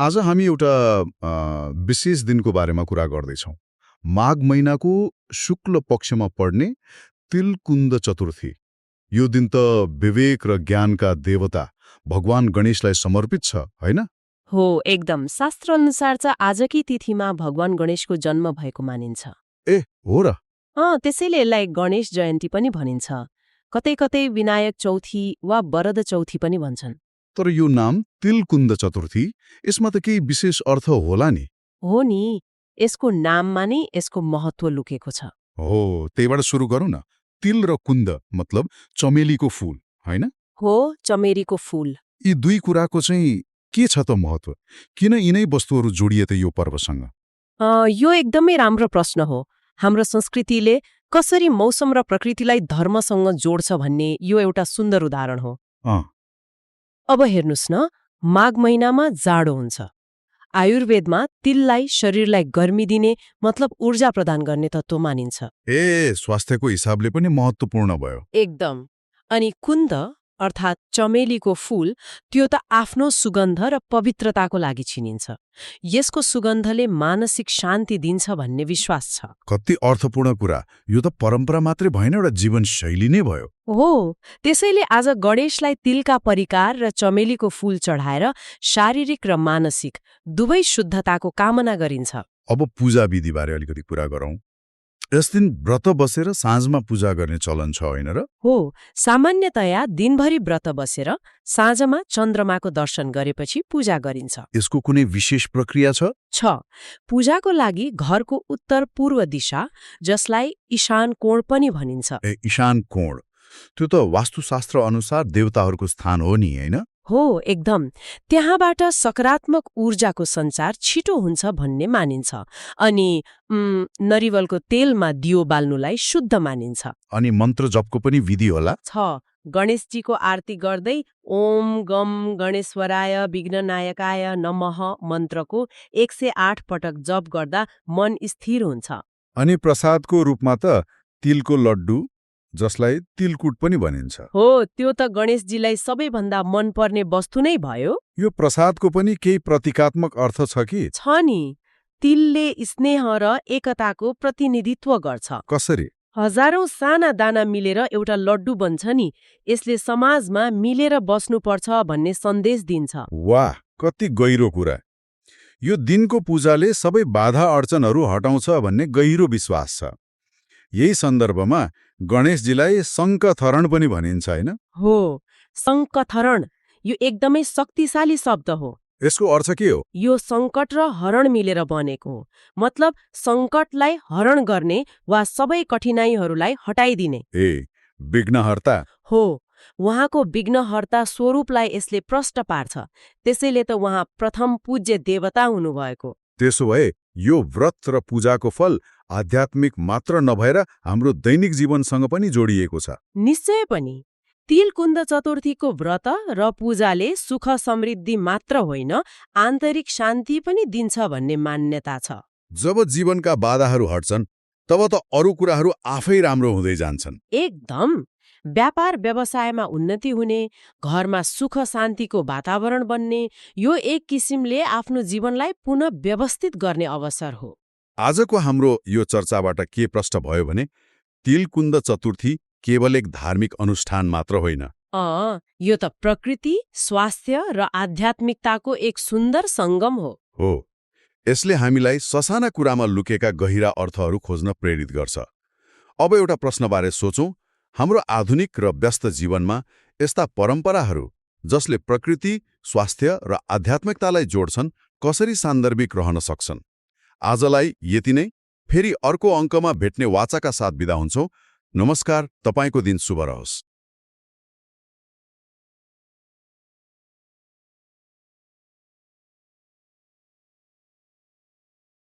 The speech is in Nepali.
आज हामी एउटा विशेष दिनको बारेमा कुरा गर्दैछौँ। माघ महिनाको शुक्ल पक्षमा पर्ने तिलकुन्द चतुर्थी। यो दिन त विवेक र ज्ञानका देवता भगवान गणेशलाई समर्पित छ, होइन? हो, एकदम। शास्त्र अनुसार चाहिँ आजकै तिथिमा भगवान गणेशको जन्म भएको मानिन्छ। ए, हो र? त्यसैले यसलाई गणेश जयन्ती पनि भनिन्छ। कतै कतै विनायक चौथी वा वरद चौथी पनि भन्छन्। तर यो नाम तिलकुन्द चतुर्थी, यसमा त केही विशेष अर्थ होला नि? हो नि, यसको नाममा नै यसको महत्त्व लुकेको छ। हो, त्यहीबाट सुरु गरौँ न। तिल र कुन्द मतलब चमेलीको फूल, होइन? हो, चमेलीको फूल। यी दुई कुराको चाहिँ के छ त महत्त्व? किन यिनै वस्तुहरू जोडिए त यो पर्वसँग? यो एकदमै राम्रो प्रश्न हो। हाम्रो संस्कृतिले कसरी मौसम र प्रकृतिलाई धर्मसँग जोड्छ भन्ने यो एउटा सुन्दर उदाहरण हो। अब हेर्नुस् न, माघ महिनामा जाडो हुन्छ। आयुर्वेदमा तिललाई शरीरलाई गर्मी दिने मतलब ऊर्जा प्रदान गर्ने तत्त्व मानिन्छ। स्वास्थ्यको हिसाबले पनि महत्त्वपूर्ण भयो। एकदम। अनि कुन्द अर्थात् चमेलीको फूल, त्यो त आफ्नो सुगन्ध र पवित्रताको लागि चिनिन्छ। यसको सुगन्धले मानसिक शान्ति दिन्छ भन्ने विश्वास छ। कति अर्थपूर्ण कुरा। यो त परम्परा मात्रै भएन, एउटा जीवनशैली नै भयो। हो, त्यसैले आज गणेशलाई तिलका परिकार र चमेलीको फूल चढाएर शारीरिक र मानसिक दुवै शुद्धताको कामना गरिन्छ। अब पूजा विधिबारे अलिकति कुरा गरौँ। यस दिन व्रत बसेर साँझमा पूजा गर्ने चलन छ, होइन र? हो, सामान्यतया दिनभरि व्रत बसेर साँझमा चन्द्रमाको दर्शन गरेपछि पूजा गरिन्छ। यसको कुनै विशेष प्रक्रिया छ? पूजाको लागि घरको उत्तर पूर्व दिशा, जसलाई ईशान कोण पनि भनिन्छ। ईशान कोण, त्यो त वास्तुशास्त्र अनुसार देवताहरूको स्थान हो नि, होइन? हो, एकदम। त्यहाँबाट सकारात्मक ऊर्जाको सञ्चार छिटो हुन्छ भन्ने मानिन्छ। अनि नरिवलको तेलमा दियो बाल्नुलाई शुद्ध मानिन्छ। अनि मन्त्र जपको पनि विधि होला? छ। गणेशजीको आरती गर्दै ओम गम गणेश्वराय विघ्ननायकाय नमः मन्त्रको 108 पटक जप गर्दा मन स्थिर हुन्छ। अनि प्रसादको रूपमा त तिलको लड्डु, जसलाई तिलकुट पनि भनिन्छ। हो, त्यो त गणेशजीलाई सबैभन्दा मनपर्ने वस्तु नै भयो। यो प्रसादको पनि केही प्रतीकात्मक अर्थ छ कि? छ नि। तिलले स्नेह र एकताको प्रतिनिधित्व गर्छ। कसरी? हजारौं साना दाना मिलेर एउटा लड्डु बन्छ नि, यसले समाजमा मिलेर बस्नुपर्छ भन्ने सन्देश दिन्छ। वाह, कति गहिरो कुरा। यो दिनको पूजाले सबै बाधा अडचनहरू हटाउँछ भन्ने गहिरो विश्वास छ। यही सन्दर्भमा गणेशजीलाई शङ्खथरण पनि भनिन्छ, होइन? हो, शङ्खथरण यो एकदमै शक्तिशाली शब्द हो। यसको अर्थ के हो? यो सङ्कट र हरण मिलेर बनेको हो। मतलब सङ्कटलाई हरण गर्ने वा सबै कठिनाइहरूलाई हटाइदिने। विघ्नहर्ता। हो, उहाँको विघ्नहर्ता स्वरूपलाई यसले प्रष्ट पार्छ। त्यसैले त उहाँ प्रथम पूज्य देवता हुनुभएको। त्यसो भए यो व्रत र पूजाको फल आध्यात्मिक मात्र नभएर हाम्रो दैनिक जीवनसँग पनि जोडिएको छ। निश्चय पनि। तिलकुन्द चतुर्थीको व्रत र पूजाले सुख समृद्धि मात्र होइन, आन्तरिक शान्ति पनि दिन्छ भन्ने मान्यता छ। जब जीवनका बाधाहरू हट्छन्, तब त अरू कुराहरू आफै राम्रो हुँदै जान्छन्। एकदम। व्यापार व्यवसायमा उन्नति हुने, घरमा सुख शान्तिको वातावरण बन्ने, यो एक किसिमले आफ्नो जीवनलाई पुनः व्यवस्थित गर्ने अवसर हो। आजको हाम्रो यो चर्चाबाट के प्रष्ट भयो भने तिलकुन्द चतुर्थी केवल एक धार्मिक अनुष्ठान मात्र होइन। यो त प्रकृति, स्वास्थ्य र आध्यात्मिकताको एक सुन्दर सङ्गम हो। यसले हामीलाई ससाना कुरामा लुकेका गहिरा अर्थहरू खोज्न प्रेरित गर्छ। अब एउटा प्रश्नबारे सोचौँ। हाम्रो आधुनिक र व्यस्त जीवनमा यस्ता परम्पराहरू जसले प्रकृति, स्वास्थ्य र आध्यात्मिकतालाई जोड्छन्, कसरी सान्दर्भिक रहन सक्छन्? आजलाई यति नै। फेरि अर्को अङ्कमा भेट्ने वाचाका साथ बिदा हुन्छौँ। नमस्कार, तपाईँको दिन शुभ रहोस्।